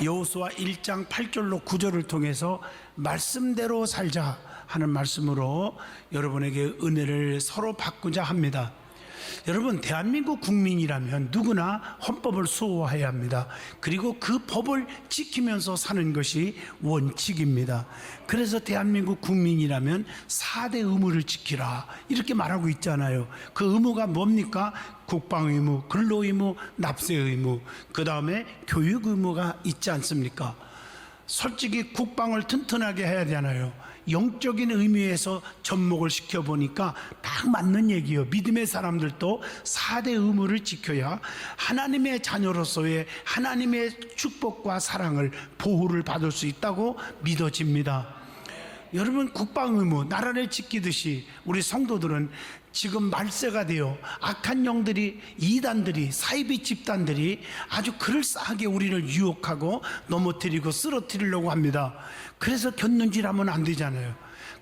여호수아 1장 8절로 9절을 통해서 말씀대로 살자 하는 말씀으로 여러분에게 은혜를 서로 받고자 합니다. 여러분, 대한민국 국민이라면 누구나 헌법을 수호해야 합니다. 그리고 그 법을 지키면서 사는 것이 원칙입니다. 그래서 대한민국 국민이라면 4대 의무를 지키라 이렇게 말하고 있잖아요. 그 의무가 뭡니까? 국방의무, 근로의무, 납세의무, 그 다음에 교육의무가 있지 않습니까? 솔직히 국방을 튼튼하게 해야 되잖아요. 영적인 의미에서 접목을 시켜보니까 딱 맞는 얘기예요. 믿음의 사람들도 4대 의무를 지켜야 하나님의 자녀로서의 하나님의 축복과 사랑을, 보호를 받을 수 있다고 믿어집니다. 여러분, 국방의무, 나라를 지키듯이 우리 성도들은 지금 말세가 되어 악한 영들이, 이단들이, 사이비 집단들이 아주 그럴싸하게 우리를 유혹하고 넘어뜨리고 쓰러뜨리려고 합니다. 그래서 곁눈질하면 안 되잖아요.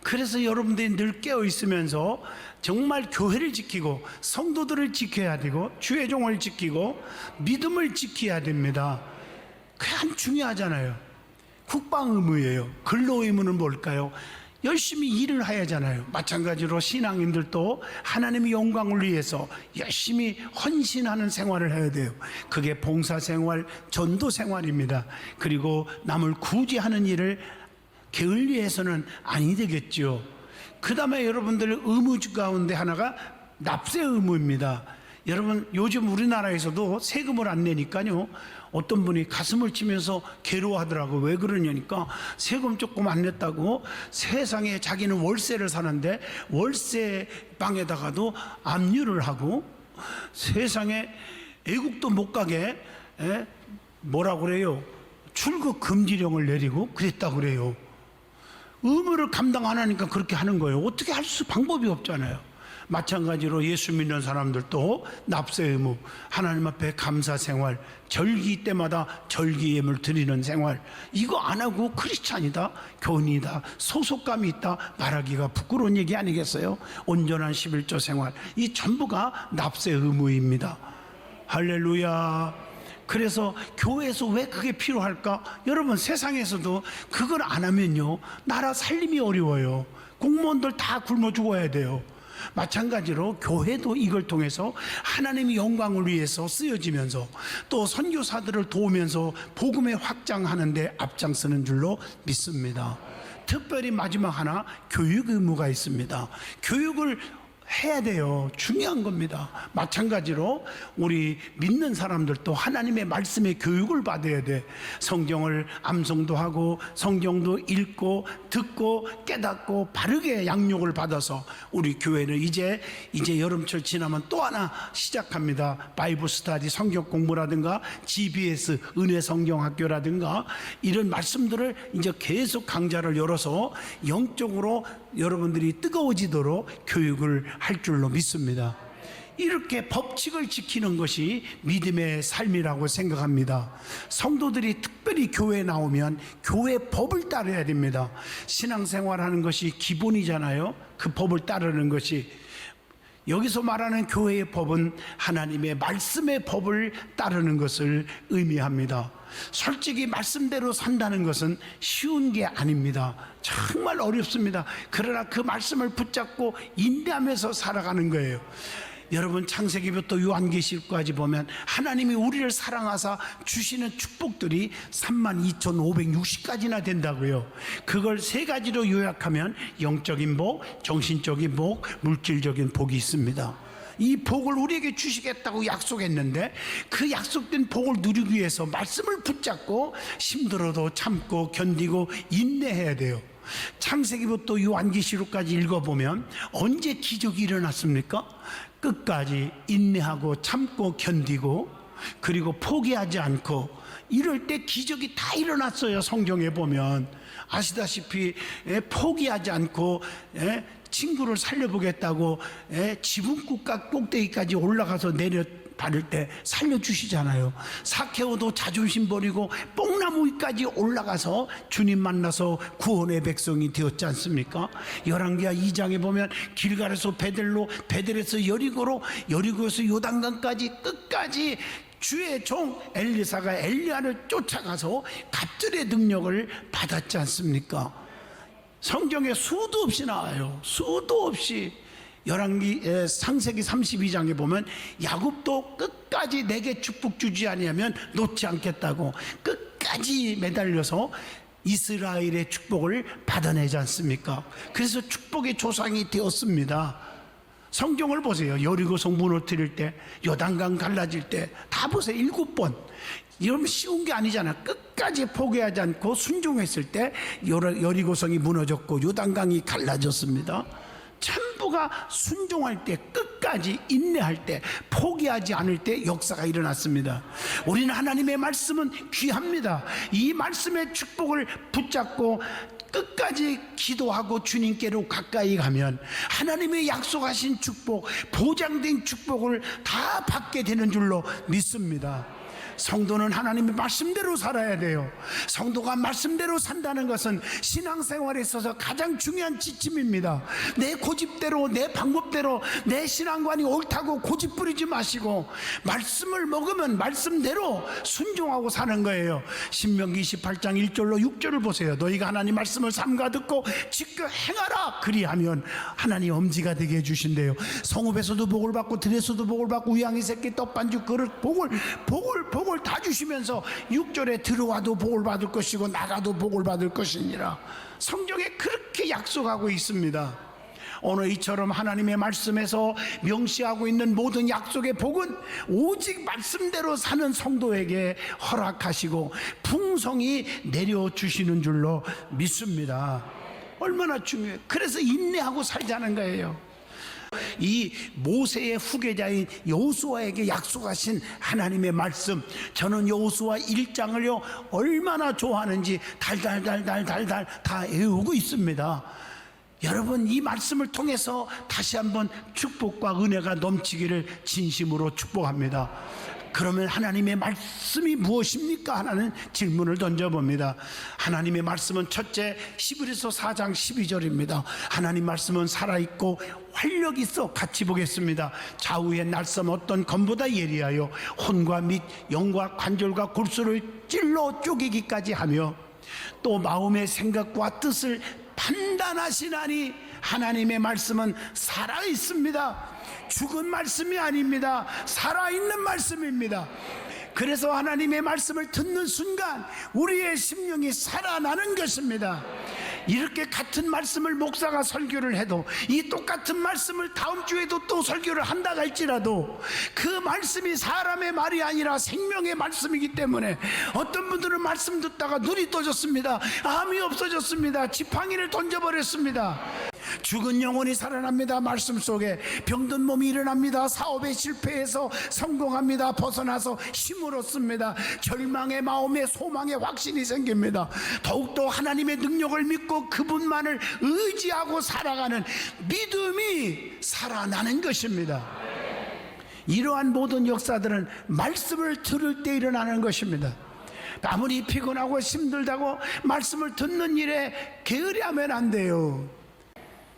그래서 여러분들이 늘 깨어 있으면서 정말 교회를 지키고 성도들을 지켜야 되고 주의 종을 지키고 믿음을 지켜야 됩니다. 그게 참 중요하잖아요. 국방 의무예요. 근로 의무는 뭘까요? 열심히 일을 해야 하잖아요. 마찬가지로 신앙인들도 하나님의 영광을 위해서 열심히 헌신하는 생활을 해야 돼요. 그게 봉사생활, 전도생활입니다. 그리고 남을 구제하는 일을 게을리해서는 아니 되겠죠. 그 다음에 여러분들 의무 가운데 하나가 납세 의무입니다. 여러분, 요즘 우리나라에서도 세금을 안 내니까요, 어떤 분이 가슴을 치면서 괴로워하더라고요. 왜 그러냐니까 세금 조금 안 냈다고 세상에 자기는 월세를 사는데 월세 방에다가도 압류를 하고 세상에 애국도 못 가게 뭐라고 그래요? 출국 금지령을 내리고 그랬다고 그래요. 의무를 감당 안 하니까 그렇게 하는 거예요. 어떻게 할 수 방법이 없잖아요. 마찬가지로 예수 믿는 사람들도 납세 의무, 하나님 앞에 감사 생활, 절기 때마다 절기 예물 드리는 생활, 이거 안 하고 크리스찬이다, 교인이다, 소속감이 있다 말하기가 부끄러운 얘기 아니겠어요? 온전한 11조 생활, 이 전부가 납세 의무입니다. 할렐루야. 그래서 교회에서 왜 그게 필요할까? 여러분, 세상에서도 그걸 안 하면요, 나라 살림이 어려워요. 공무원들 다 굶어 죽어야 돼요. 마찬가지로 교회도 이걸 통해서 하나님의 영광을 위해서 쓰여지면서 또 선교사들을 도우면서 복음의 확장하는 데 앞장서는 줄로 믿습니다. 특별히 마지막 하나, 교육 의무가 있습니다. 교육을 해야 돼요. 중요한 겁니다. 마찬가지로 우리 믿는 사람들도 하나님의 말씀의 교육을 받아야 돼. 성경을 암송도 하고 성경도 읽고 듣고 깨닫고 바르게 양육을 받아서 우리 교회는 이제 여름철 지나면 또 하나 시작합니다. 바이블 스터디 성경 공부라든가 GBS 은혜 성경학교라든가 이런 말씀들을 이제 계속 강좌를 열어서 영적으로 여러분들이 뜨거워지도록 교육을 할 줄로 믿습니다. 이렇게 법칙을 지키는 것이 믿음의 삶이라고 생각합니다. 성도들이 특별히 교회에 나오면 교회 법을 따라야 됩니다. 신앙생활하는 것이 기본이잖아요. 그 법을 따르는 것이. 여기서 말하는 교회의 법은 하나님의 말씀의 법을 따르는 것을 의미합니다. 솔직히 말씀대로 산다는 것은 쉬운 게 아닙니다. 정말 어렵습니다. 그러나 그 말씀을 붙잡고 인내하면서 살아가는 거예요. 여러분, 창세기부터 요한계시록까지 보면 하나님이 우리를 사랑하사 주시는 축복들이 32,560가지나 된다고요. 그걸 세 가지로 요약하면 영적인 복, 정신적인 복, 물질적인 복이 있습니다. 이 복을 우리에게 주시겠다고 약속했는데 그 약속된 복을 누리기 위해서 말씀을 붙잡고 힘들어도 참고 견디고 인내해야 돼요. 창세기부터 요한계시록까지 읽어보면 언제 기적이 일어났습니까? 끝까지 인내하고 참고 견디고 그리고 포기하지 않고 이럴 때 기적이 다 일어났어요. 성경에 보면 아시다시피 포기하지 않고 친구를 살려보겠다고 지붕 꼭대기까지 올라가서 내려 받을 때 살려주시잖아요. 사케오도 자존심 버리고 뽕나무 위까지 올라가서 주님 만나서 구원의 백성이 되었지 않습니까? 열왕기하 2장에 보면 길갈에서 베델로, 베델에서 여리고로, 여리고에서 요단강까지 끝까지 주의 종 엘리사가 엘리야를 쫓아가서 갑절의 능력을 받았지 않습니까? 성경에 수도 없이 나와요. 수도 없이. 창세기 32장에 보면 야곱도 끝까지 내게 축복 주지 아니하면 놓지 않겠다고 끝까지 매달려서 이스라엘의 축복을 받아내지 않습니까? 그래서 축복의 조상이 되었습니다. 성경을 보세요. 여리고성 무너뜨릴 때, 요단강 갈라질 때 다 보세요. 7번. 이러면 쉬운 게 아니잖아. 끝까지 포기하지 않고 순종했을 때 여리고성이 무너졌고 요단강이 갈라졌습니다. 전부가 순종할 때, 끝까지 인내할 때, 포기하지 않을 때 역사가 일어났습니다. 우리는 하나님의 말씀은 귀합니다. 이 말씀의 축복을 붙잡고 끝까지 기도하고 주님께로 가까이 가면 하나님의 약속하신 축복, 보장된 축복을 다 받게 되는 줄로 믿습니다. 성도는 하나님의 말씀대로 살아야 돼요. 성도가 말씀대로 산다는 것은 신앙생활에 있어서 가장 중요한 지침입니다. 내 고집대로, 내 방법대로 내 신앙관이 옳다고 고집 부리지 마시고 말씀을 먹으면 말씀대로 순종하고 사는 거예요. 신명기 28장 1절로 6절을 보세요. 너희가 하나님 말씀을 삼가 듣고 지켜 행하라. 그리하면 하나님 엄지가 되게 해주신대요. 성읍에서도 복을 받고 들에서도 복을 받고 우양이 새끼 떡반죽 그릇 복을 다 주시면서 6절에 들어와도 복을 받을 것이고 나가도 복을 받을 것이니라. 성경에 그렇게 약속하고 있습니다. 오늘 이처럼 하나님의 말씀에서 명시하고 있는 모든 약속의 복은 오직 말씀대로 사는 성도에게 허락하시고 풍성히 내려주시는 줄로 믿습니다. 얼마나 중요해요. 그래서 인내하고 살자는 거예요. 이 모세의 후계자인 여호수아에게 약속하신 하나님의 말씀, 저는 여호수아 1장을요 얼마나 좋아하는지 달달달달달달 다 외우고 있습니다. 여러분, 이 말씀을 통해서 다시 한번 축복과 은혜가 넘치기를 진심으로 축복합니다. 그러면 하나님의 말씀이 무엇입니까? 하는 질문을 던져봅니다. 하나님의 말씀은 첫째, 히브리서 4장 12절입니다. 하나님 말씀은 살아있고 활력 있어. 같이 보겠습니다. 좌우의 날선 어떤 검보다 예리하여 혼과 및 영과 관절과 골수를 찔러 쪼개기까지 하며 또 마음의 생각과 뜻을 판단하시나니 하나님의 말씀은 살아있습니다. 죽은 말씀이 아닙니다. 살아있는 말씀입니다. 그래서 하나님의 말씀을 듣는 순간 우리의 심령이 살아나는 것입니다. 이렇게 같은 말씀을 목사가 설교를 해도 이 똑같은 말씀을 다음 주에도 또 설교를 한다 할지라도 그 말씀이 사람의 말이 아니라 생명의 말씀이기 때문에 어떤 분들은 말씀 듣다가 눈이 떠졌습니다. 암이 없어졌습니다. 지팡이를 던져버렸습니다. 죽은 영혼이 살아납니다. 말씀 속에 병든 몸이 일어납니다. 사업에 실패해서 성공합니다. 벗어나서 힘을 얻습니다. 절망의 마음에 소망의 확신이 생깁니다. 더욱더 하나님의 능력을 믿고 그분만을 의지하고 살아가는 믿음이 살아나는 것입니다. 이러한 모든 역사들은 말씀을 들을 때 일어나는 것입니다. 아무리 피곤하고 힘들다고 말씀을 듣는 일에 게으리하면 안 돼요.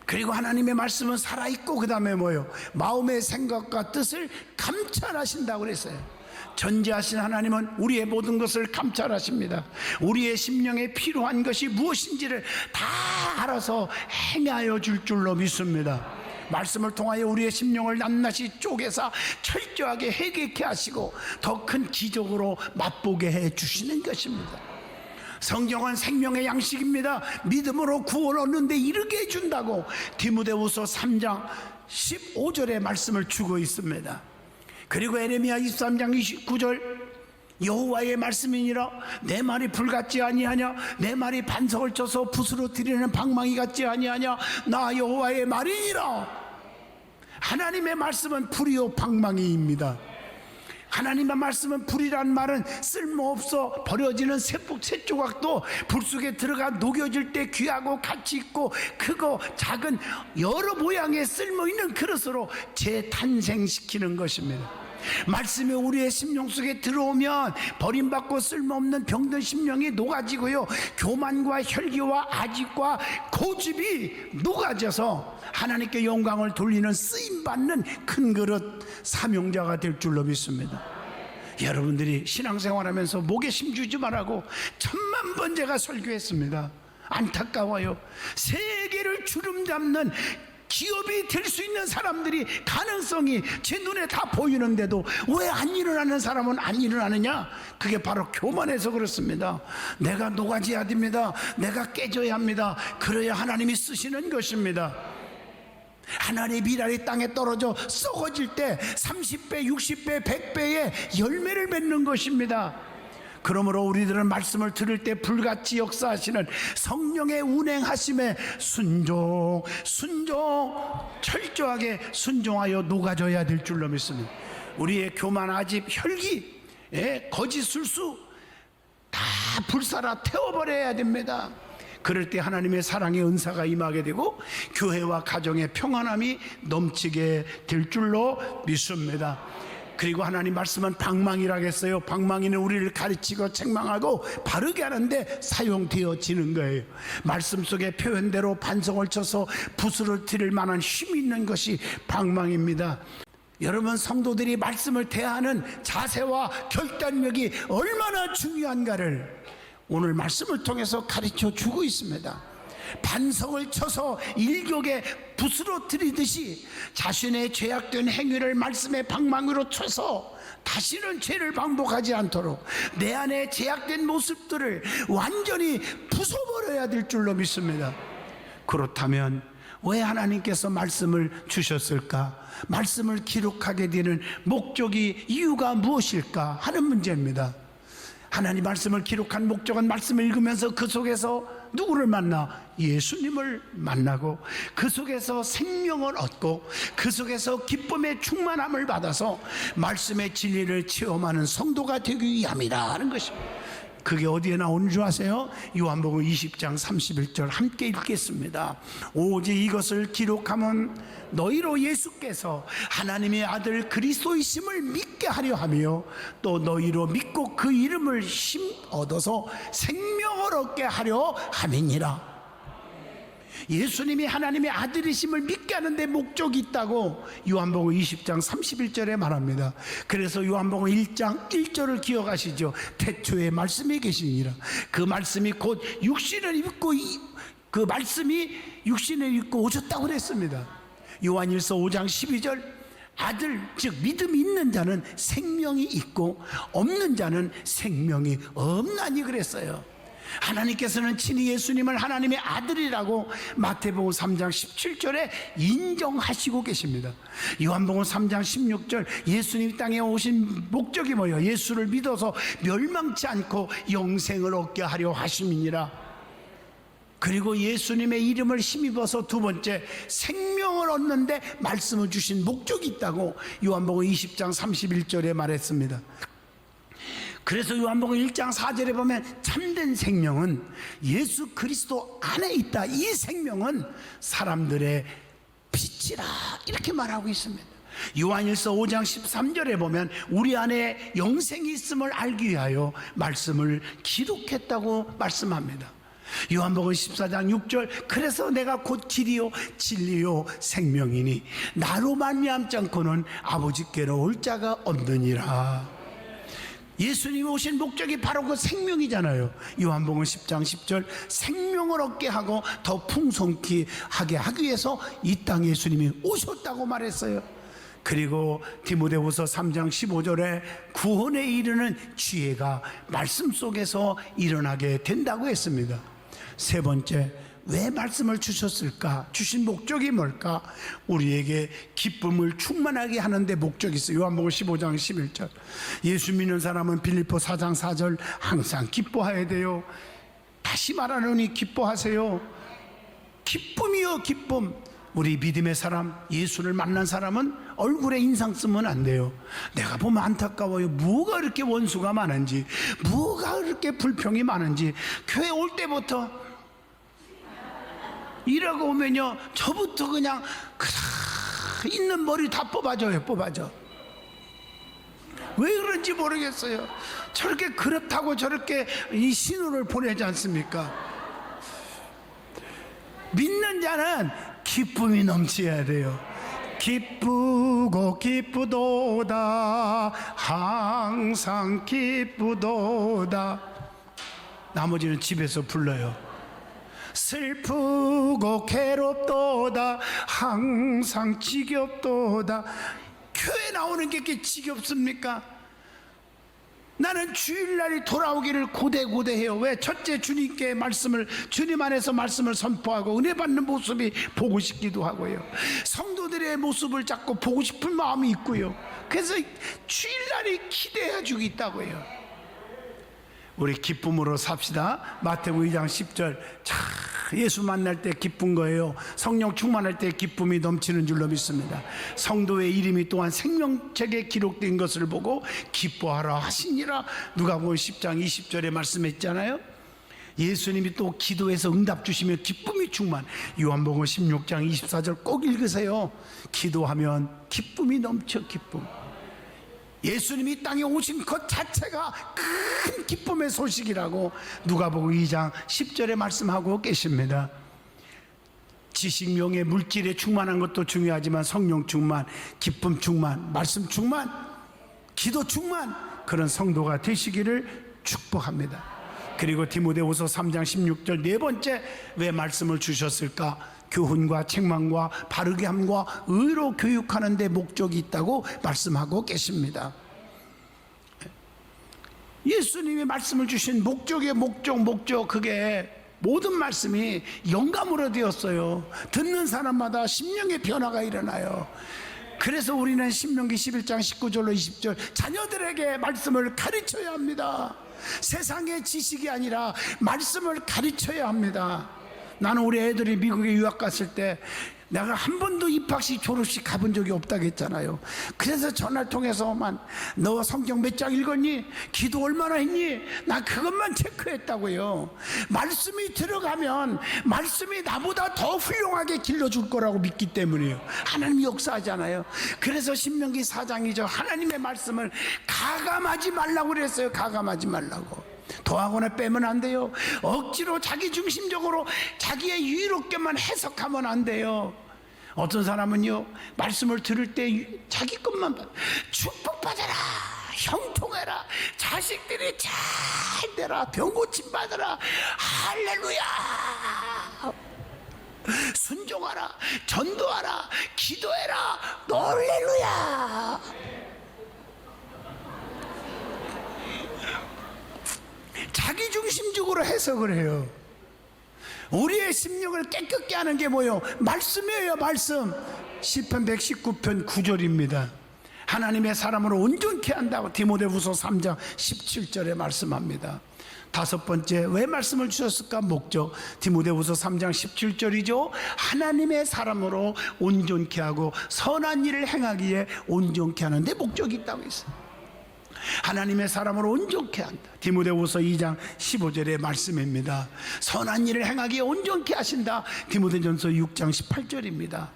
그리고 하나님의 말씀은 살아있고 그 다음에 뭐예요? 마음의 생각과 뜻을 감찰하신다고 그랬어요. 전지하신 하나님은 우리의 모든 것을 감찰하십니다. 우리의 심령에 필요한 것이 무엇인지를 다 알아서 행하여 줄 줄로 믿습니다. 말씀을 통하여 우리의 심령을 낱낱이 쪼개서 철저하게 해결케 하시고 더 큰 기적으로 맛보게 해 주시는 것입니다. 성경은 생명의 양식입니다. 믿음으로 구원 얻는데 이르게 해준다고 디모데후서 3장 15절의 말씀을 주고 있습니다. 그리고 에레미야 23장 29절 여호와의 말씀이니라 내 말이 불같지 아니하냐 내 말이 반석을 쳐서 붓으로 들이는 방망이 같지 아니하냐 나 여호와의 말이니라. 하나님의 말씀은 불이요 방망이입니다. 하나님의 말씀은 불이란 말은 쓸모없어 버려지는 새 조각도 불 속에 들어가 녹여질 때 귀하고 가치 있고 크고 작은 여러 모양의 쓸모있는 그릇으로 재탄생시키는 것입니다. 말씀이 우리의 심령 속에 들어오면 버림받고 쓸모없는 병든 심령이 녹아지고요, 교만과 혈기와 아집과 고집이 녹아져서 하나님께 영광을 돌리는 쓰임받는 큰 그릇 사명자가 될 줄로 믿습니다. 여러분들이 신앙생활하면서 목에 힘주지 말라고 천만 번 제가 설교했습니다. 안타까워요. 세계를 주름 잡는 기업이 될 수 있는 사람들이 가능성이 제 눈에 다 보이는데도 왜 안 일어나는 사람은 안 일어나느냐? 그게 바로 교만해서 그렇습니다. 내가 녹아져야 됩니다. 내가 깨져야 합니다. 그래야 하나님이 쓰시는 것입니다. 하나님의 미랄이 땅에 떨어져 썩어질 때 30배, 60배, 100배의 열매를 맺는 것입니다. 그러므로 우리들은 말씀을 들을 때 불같이 역사하시는 성령의 운행하심에 철저하게 순종하여 녹아져야 될 줄로 믿습니다. 우리의 교만, 아집, 혈기, 거짓, 술수 다 불살아 태워버려야 됩니다. 그럴 때 하나님의 사랑의 은사가 임하게 되고 교회와 가정의 평안함이 넘치게 될 줄로 믿습니다. 그리고 하나님 말씀은 방망이라겠어요. 방망이는 우리를 가르치고 책망하고 바르게 하는데 사용되어지는 거예요. 말씀 속의 표현대로 반성을 쳐서 부스러뜨릴 만한 힘이 있는 것이 방망입니다. 여러분, 성도들이 말씀을 대하는 자세와 결단력이 얼마나 중요한가를 오늘 말씀을 통해서 가르쳐 주고 있습니다. 반성을 쳐서 일격에 부스러뜨리듯이 자신의 죄악된 행위를 말씀의 방망이로 쳐서 다시는 죄를 반복하지 않도록 내 안에 죄악된 모습들을 완전히 부숴버려야 될 줄로 믿습니다. 그렇다면 왜 하나님께서 말씀을 주셨을까? 말씀을 기록하게 되는 목적이, 이유가 무엇일까 하는 문제입니다. 하나님 말씀을 기록한 목적은 말씀을 읽으면서 그 속에서 누구를 만나? 예수님을 만나고 그 속에서 생명을 얻고 그 속에서 기쁨의 충만함을 받아서 말씀의 진리를 체험하는 성도가 되기 위함이라 하는 것입니다. 그게 어디에 나오는 줄 아세요? 요한복음 20장 31절 함께 읽겠습니다. 오직 이것을 기록하면 너희로 예수께서 하나님의 아들 그리스도이심을 믿게 하려 하며 또 너희로 믿고 그 이름을 힘 얻어서 생명을 얻게 하려 함이니라. 예수님이 하나님의 아들이심을 믿게 하는데 목적이 있다고 요한복음 20장 31절에 말합니다. 그래서 요한복음 1장 1절을 기억하시죠. 태초에 말씀이 계시니라. 그 말씀이 곧 육신을 입고 그 말씀이 육신을 입고 오셨다고 그랬습니다. 요한일서 5장 12절 아들 즉 믿음이 있는 자는 생명이 있고 없는 자는 생명이 없나니 그랬어요. 하나님께서는 친히 예수님을 하나님의 아들이라고 마태복음 3장 17절에 인정하시고 계십니다. 요한복음 3장 16절 예수님 땅에 오신 목적이 뭐예요? 예수를 믿어서 멸망치 않고 영생을 얻게 하려 하심이니라. 그리고 예수님의 이름을 힘입어서 두 번째 생명을 얻는데 말씀을 주신 목적이 있다고 요한복음 20장 31절에 말했습니다. 그래서 요한복음 1장 4절에 보면 참된 생명은 예수 그리스도 안에 있다. 이 생명은 사람들의 빛이라 이렇게 말하고 있습니다. 요한일서 5장 13절에 보면 우리 안에 영생이 있음을 알기 위하여 말씀을 기록했다고 말씀합니다. 요한복음 14장 6절 그래서 내가 곧 길이요 진리요 생명이니 나로 말미암지 않고는 아버지께로 올 자가 없느니라. 예수님이 오신 목적이 바로 그 생명이잖아요. 요한복음 10장 10절 생명을 얻게 하고 더 풍성히 하게 하기 위해서 이 땅에 예수님이 오셨다고 말했어요. 그리고 디모데후서 3장 15절에 구원에 이르는 지혜가 말씀 속에서 일어나게 된다고 했습니다. 세 번째, 왜 말씀을 주셨을까? 주신 목적이 뭘까? 우리에게 기쁨을 충만하게 하는데 목적이 있어요. 요한복음 15장 11절 예수 믿는 사람은 빌립보 4장 4절 항상 기뻐해야 돼요. 다시 말하노니 기뻐하세요. 기쁨이요 기쁨. 우리 믿음의 사람, 예수를 만난 사람은 얼굴에 인상 쓰면 안 돼요. 내가 보면 안타까워요. 뭐가 그렇게 원수가 많은지, 뭐가 그렇게 불평이 많은지. 교회 올 때부터 이러고 오면요 저부터 그냥 있는 머리 다 뽑아줘요. 왜 그런지 모르겠어요. 저렇게 그렇다고 저렇게 이 신호를 보내지 않습니까? 믿는 자는 기쁨이 넘쳐야 돼요. 기쁘고 기쁘도다 항상 기쁘도다. 나머지는 집에서 불러요. 슬프고 괴롭도다 항상 지겹도다. 교회 나오는 게 이렇게 지겹습니까? 나는 주일날이 돌아오기를 고대고대해요. 왜? 첫째, 주님께 말씀을, 주님 안에서 말씀을 선포하고 은혜 받는 모습이 보고 싶기도 하고요. 성도들의 모습을 자꾸 보고 싶은 마음이 있고요. 그래서 주일날이 기대해주고 있다고요. 우리 기쁨으로 삽시다. 마태복음 2장 10절. 예수 만날 때 기쁜 거예요. 성령 충만할 때 기쁨이 넘치는 줄로 믿습니다. 성도의 이름이 또한 생명책에 기록된 것을 보고 기뻐하라 하시니라. 누가복음 10장 20절에 말씀했잖아요. 예수님이 또 기도해서 응답 주시며 기쁨이 충만. 요한복음 16장 24절 꼭 읽으세요. 기도하면 기쁨이 넘쳐. 기쁨. 예수님이 땅에 오신 것 자체가 큰 기쁨의 소식이라고 누가복음 2장 10절에 말씀하고 계십니다. 지식, 명예, 물질에 충만한 것도 중요하지만 성령 충만, 기쁨 충만, 말씀 충만, 기도 충만, 그런 성도가 되시기를 축복합니다. 그리고 디모데후서 3장 16절 네 번째, 왜 말씀을 주셨을까? 교훈과 책망과 바르게 함과 의로 교육하는 데 목적이 있다고 말씀하고 계십니다. 예수님이 말씀을 주신 목적, 그게 모든 말씀이 영감으로 되었어요. 듣는 사람마다 심령의 변화가 일어나요. 그래서 우리는 신명기 11장 19절로 20절 자녀들에게 말씀을 가르쳐야 합니다. 세상의 지식이 아니라 말씀을 가르쳐야 합니다. 나는 우리 애들이 미국에 유학 갔을 때 내가 한 번도 입학식 졸업식 가본 적이 없다고 했잖아요. 그래서 전화를 통해서만 너 성경 몇 장 읽었니? 기도 얼마나 했니? 나 그것만 체크했다고요. 말씀이 들어가면 말씀이 나보다 더 훌륭하게 길러줄 거라고 믿기 때문이에요. 하나님이 역사하잖아요. 그래서 신명기 4장이죠. 하나님의 말씀을 가감하지 말라고 그랬어요. 가감하지 말라고. 더하거나 빼면 안 돼요. 억지로 자기중심적으로 자기의 유의롭게만 해석하면 안 돼요. 어떤 사람은요, 말씀을 들을 때 자기 것만 축복받아라, 형통해라, 자식들이 잘 되라, 병고침 받아라, 할렐루야, 순종하라, 전도하라, 기도해라, 놀렐루야. 자기중심적으로 해석을 해요. 우리의 심령을 깨끗게 하는 게 뭐예요? 말씀이에요. 말씀. 시편 119편 9절입니다. 하나님의 사람으로 온전케 한다고 디모데후서 3장 17절에 말씀합니다. 다섯 번째, 왜 말씀을 주셨을까? 목적. 디모데후서 3장 17절이죠. 하나님의 사람으로 온전케 하고 선한 일을 행하기에 온전케 하는데 목적이 있다고 했어요. 하나님의 사람으로 온전케 한다. 디모데후서 2장 15절의 말씀입니다. 선한 일을 행하기에 온전케 하신다. 디모데전서 6장 18절입니다.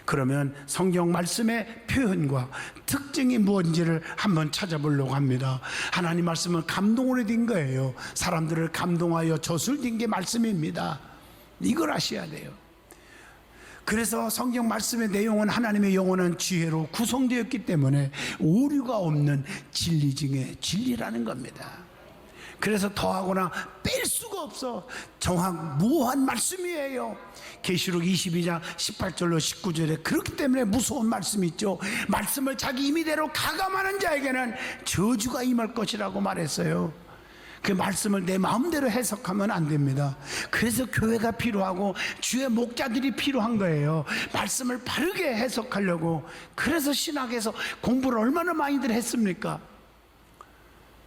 그러면 성경 말씀의 표현과 특징이 무엇인지를 한번 찾아보려고 합니다. 하나님 말씀은 감동으로 된 거예요. 사람들을 감동하여 저술된 게 말씀입니다. 이걸 아셔야 돼요. 그래서 성경 말씀의 내용은 하나님의 영원한 지혜로 구성되었기 때문에 오류가 없는 진리 중에 진리라는 겁니다. 그래서 더하거나 뺄 수가 없어. 무한 말씀이에요. 계시록 22장 18절로 19절에 그렇기 때문에 무서운 말씀이 있죠. 말씀을 자기 임의대로 가감하는 자에게는 저주가 임할 것이라고 말했어요. 그 말씀을 내 마음대로 해석하면 안 됩니다. 그래서 교회가 필요하고 주의 목자들이 필요한 거예요. 말씀을 바르게 해석하려고. 그래서 신학에서 공부를 얼마나 많이들 했습니까?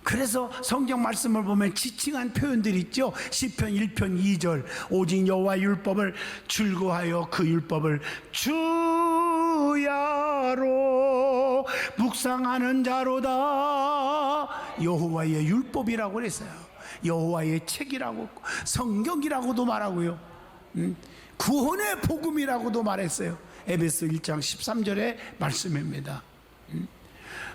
그래서 성경 말씀을 보면 지칭한 표현들이 있죠. 시편 1편 2절 오직 여호와의 율법을 즐거워하여 그 율법을 주야로 묵상하는 자로다. 여호와의 율법이라고 그랬어요. 여호와의 책이라고, 성경이라고도 말하고요, 구원의 복음이라고도 말했어요. 에베소 1장 13절의 말씀입니다.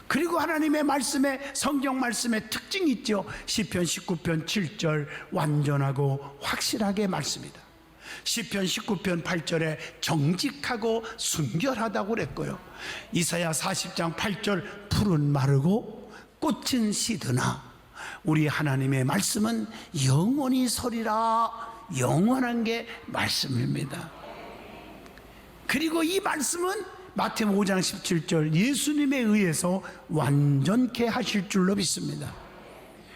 그리고 하나님의 말씀에, 성경 말씀의 특징이 있죠. 시편 19편 7절 완전하고 확실하게 말씀이다. 시편 19편 8절에 정직하고 순결하다고 그랬고요. 이사야 40장 8절 풀은 마르고 꽃은 시드나 우리 하나님의 말씀은 영원히 서리라. 영원한 게 말씀입니다. 그리고 이 말씀은 마태복음 5장 17절 예수님에 의해서 완전케 하실 줄로 믿습니다.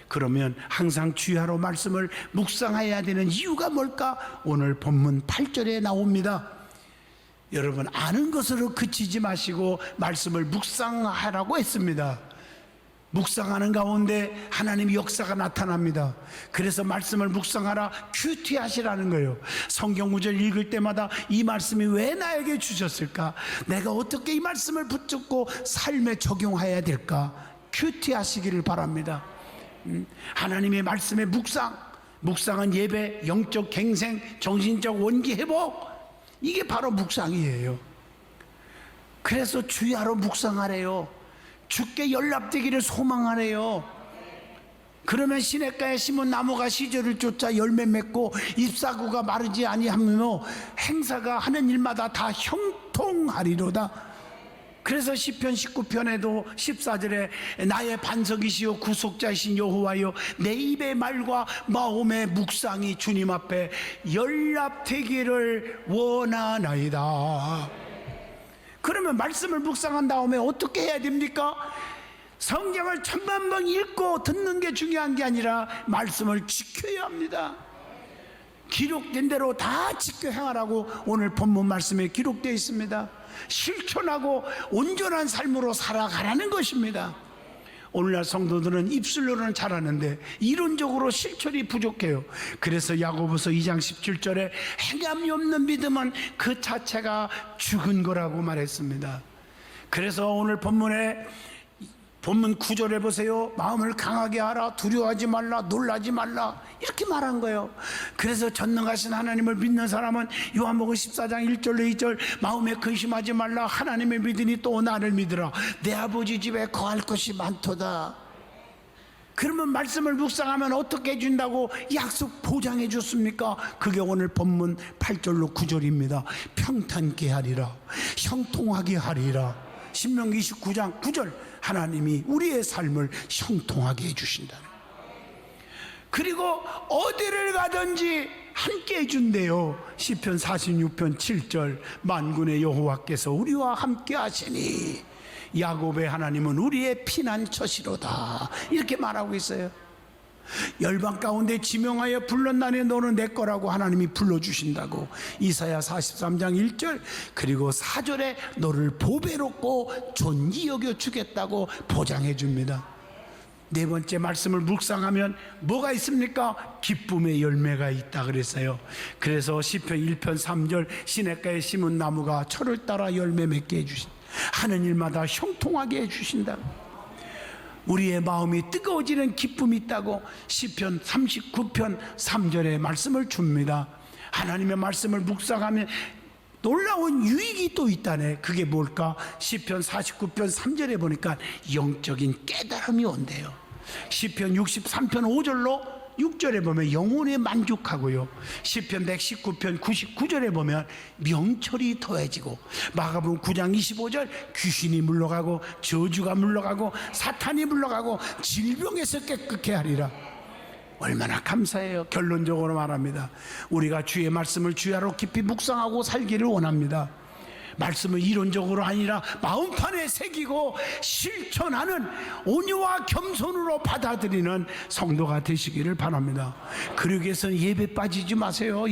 그러면 항상 주야로 말씀을 묵상해야 되는 이유가 뭘까? 오늘 본문 8절에 나옵니다. 여러분, 아는 것으로 그치지 마시고 말씀을 묵상하라고 했습니다. 묵상하는 가운데 하나님의 역사가 나타납니다. 그래서 말씀을 묵상하라, 큐티하시라는 거예요. 성경 구절 읽을 때마다 이 말씀이 왜 나에게 주셨을까? 내가 어떻게 이 말씀을 붙잡고 삶에 적용해야 될까? 큐티하시기를 바랍니다. 하나님의 말씀의 묵상은 예배, 영적 갱생, 정신적 원기 회복, 이게 바로 묵상이에요. 그래서 주야로 묵상하래요. 주께 연락되기를 소망하래요. 그러면 시냇가에 심은 나무가 시절을 쫓아 열매 맺고 잎사구가 마르지 아니하며 행사가 하는 일마다 다 형통하리로다. 그래서 시편 19편에도 14절에 나의 반석이시요 구속자이신 여호와여 내 입의 말과 마음의 묵상이 주님 앞에 연락되기를 원하나이다. 그러면 말씀을 묵상한 다음에 어떻게 해야 됩니까? 성경을 천만 번 읽고 듣는 게 중요한 게 아니라 말씀을 지켜야 합니다. 기록된 대로 다 지켜 행하라고 오늘 본문 말씀에 기록되어 있습니다. 실천하고 온전한 삶으로 살아가라는 것입니다. 오늘날 성도들은 입술로는 잘하는데 이론적으로 실천이 부족해요. 그래서 야고보서 2장 17절에 행함이 없는 믿음은 그 자체가 죽은 거라고 말했습니다. 그래서 오늘 본문 9절에 보세요. 마음을 강하게 하라, 두려워하지 말라, 놀라지 말라, 이렇게 말한 거예요. 그래서 전능하신 하나님을 믿는 사람은 요한복음 14장 1절로 2절 마음에 근심하지 말라, 하나님을 믿으니 또 나를 믿으라, 내 아버지 집에 거할 것이 많도다. 그러면 말씀을 묵상하면 어떻게 해준다고 약속 보장해 줬습니까? 그게 오늘 본문 8절로 9절입니다 평탄케 하리라, 형통하게 하리라. 신명기 29장 9절 하나님이 우리의 삶을 형통하게 해주신다. 그리고 어디를 가든지 함께 해준대요. 시편 46편 7절 만군의 여호와께서 우리와 함께 하시니 야곱의 하나님은 우리의 피난처시로다, 이렇게 말하고 있어요. 열방 가운데 지명하여 불렀나니 너는 내 거라고 하나님이 불러주신다고 이사야 43장 1절 그리고 4절에 너를 보배롭고 존귀 여겨 주겠다고 보장해 줍니다. 네 번째 말씀을 묵상하면 뭐가 있습니까? 기쁨의 열매가 있다 그랬어요. 그래서 시편 1편 3절 시냇가에 심은 나무가 철을 따라 열매 맺게 해주신, 하는 일마다 형통하게 해주신다. 우리의 마음이 뜨거워지는 기쁨이 있다고 시편 39편 3절에 말씀을 줍니다. 하나님의 말씀을 묵상하면 놀라운 유익이 또 있다네. 그게 뭘까? 시편 49편 3절에 보니까 영적인 깨달음이 온대요. 시편 63편 5절로 6절에 보면 영혼에 만족하고요. 시편 119편 99절에 보면 명철이 더해지고, 마가복음 9장 25절 귀신이 물러가고 저주가 물러가고 사탄이 물러가고 질병에서 깨끗게 하리라. 얼마나 감사해요. 결론적으로 말합니다. 우리가 주의 말씀을 주야로 깊이 묵상하고 살기를 원합니다. 말씀을 이론적으로 아니라 마음판에 새기고 실천하는 온유와 겸손으로 받아들이는 성도가 되시기를 바랍니다. 그러기 위해서는 예배 빠지지 마세요.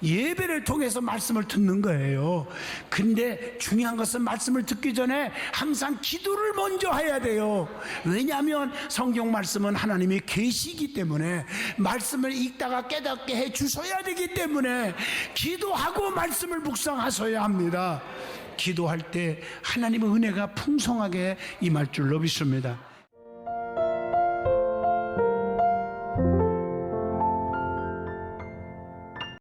예배를 통해서 말씀을 듣는 거예요. 근데 중요한 것은 말씀을 듣기 전에 항상 기도를 먼저 해야 돼요. 왜냐하면 성경 말씀은 하나님의 계시이기 때문에 말씀을 읽다가 깨닫게 해 주셔야 되기 때문에 기도하고 말씀을 묵상하셔야 합니다. 기도할 때 하나님의 은혜가 풍성하게 임할 줄로 믿습니다.